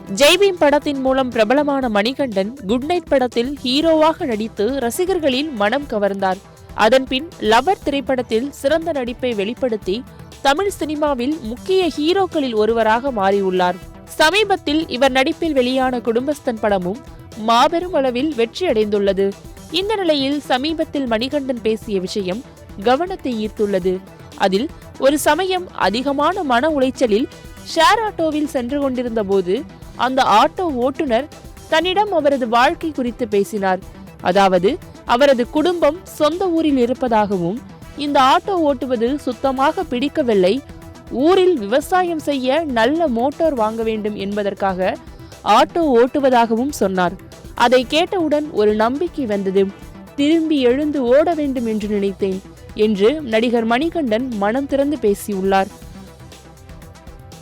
ஜெய்பீம் படத்தின் மூலம் பிரபலமான மணிகண்டன் குட் நைட் படத்தில் ஹீரோவாக நடித்து ரசிகர்களின் மனம் கவர்ந்தார். அதன்பின் லவர் திரைப்படத்தில் சிறந்த நடிப்பை வெளிப்படுத்தி தமிழ் சினிமாவில் முக்கிய ஹீரோக்களில் ஒருவராக மாறியுள்ளார். சமீபத்தில் இவர் நடிப்பில் வெளியான குடும்பஸ்தன் படமும் மாபெரும் அளவில் வெற்றியடைந்துள்ளது. இந்த நிலையில் சமீபத்தில் மணிகண்டன் பேசிய விஷயம் கவனத்தை ஈர்த்துள்ளது. அதில் ஒரு சமயம் அதிகமான மன உளைச்சலில் ஷேர் ஆட்டோவில் சென்று கொண்டிருந்த போது அந்த ஆட்டோ ஓட்டுநர் தன்னிடம் அவரது வாழ்க்கை குறித்து பேசினார். அதாவது அவரது குடும்பம் சொந்த ஊரில் இருப்பதாகவும் இந்த ஆட்டோ ஓட்டுவது சுத்தமாக பிடிக்கவில்லை, ஊரில் விவசாயம் செய்ய நல்ல மோட்டார் வாங்க வேண்டும் என்பதற்காக ஆட்டோ ஓட்டுவதாகவும் சொன்னார். அதை கேட்டவுடன் ஒரு நம்பிக்கை வந்தது. திரும்பி எழுந்து ஓட வேண்டும் என்று நினைத்தேன் என்று நடிகர் மணிகண்டன் மனம் திறந்து பேசியுள்ளார்.